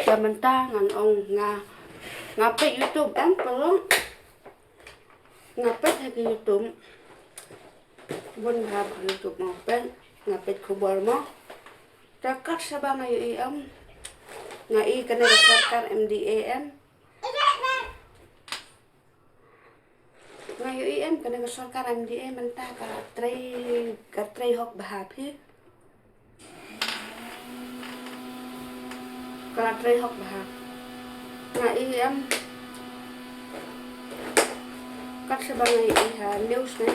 Zaman tangan ngapit YouTube perlu ngapit lagi YouTube bun hab YouTube ngapit kubur mo takat sabang ngayon ngai kena sarkar MDAM ngayon kena sarkar MDAM mentah ka tray hok bahap hi ka tray hok bahap ngayon kat sabang ngayon news na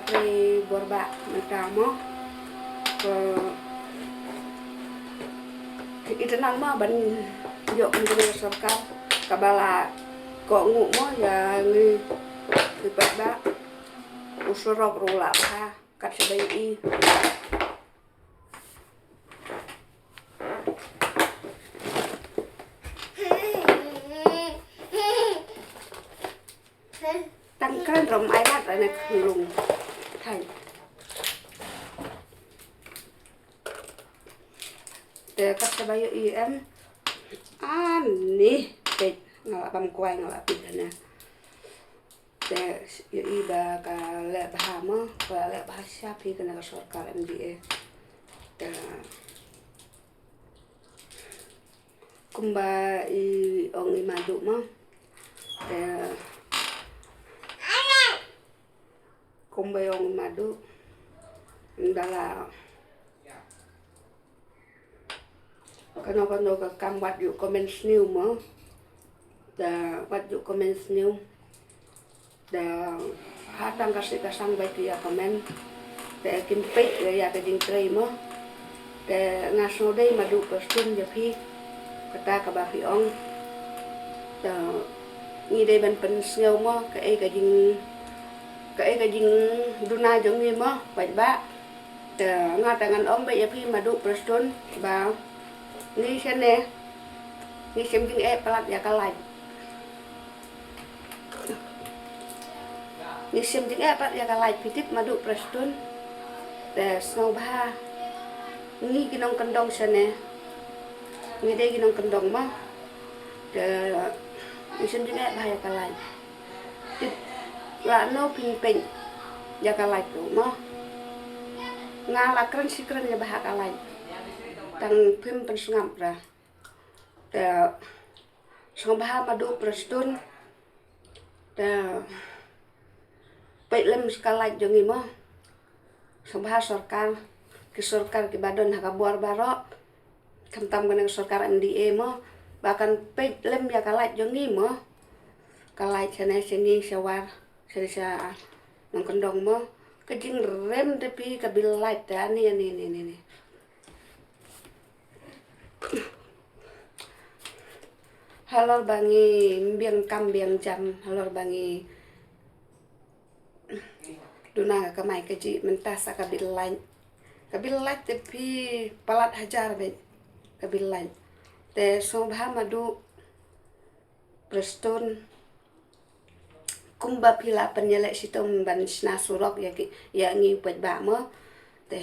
tray borba mentah mo itenang mah ban yok menjadi sarkar kabala kok nguk mo ya ngi ba usurok rola ha kat sebai i tangkan rom ayat ana khulung thai để cắt cho bao nhiêu em nè để ngọc băm quay ngọc bịt nè để yêu bà cả lẹ bà mà và lẹ bà sắp thì cái này sốt cả em đi để cùng bà ông mà đủ mà để cùng bà ông mà đủ đó là kano ka kam wat yu comment new mo da wat yu comment new da hatang kasih kasang baik ya comment da kim pek ya ka ding tray mo da ngaso dai madu pastun ya phi kata ka ba phi ong da ni dai ban pen sneu mo ka jing duna jong ni mo bai ba da nga tangan om ba ya phi madu pastun ba ni sana ni sembing pelat ya kalai ni sembing pelat ya kalai pitit madu prestun te snow ba ni ginong kendong sana ni dai ginong kendong ma te ni sembing ba ya kalai tit la no ping ping ya kalai tu ma ngala kren sikren ya ba kalai tang pim pensungam ra te songbaha madu prestun te pelem skalaj jongi mo songbaha sarkar ki badon hakabuar barok kamtam kena sarkar MDA mo bahkan pelem ya kalaj jongi mo kalaj sana sini sawar sa nong kendong mo kejing rem tapi kabil light ni halor bangi biang kam biang jam halor bangi duna ka mai keji mentas kabil lain tapi palat hajar be kabil lain te sobha madu prestun kumba pila penyelek sitom ban sna surok ya ngi pet ba mo te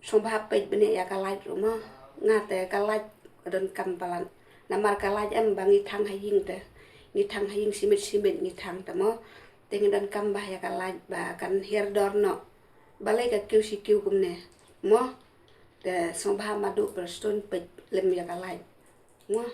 sobha pet bene ya kalai mo ngate kalai don kampalan namar kalaj em bangi thang haying te ni thang haying simit ni thang te mo tengen dan kambah ya kalaj ba kan her dorno balai ka kiu kumne mo te sobha madu prestun pe lem ya kalaj mo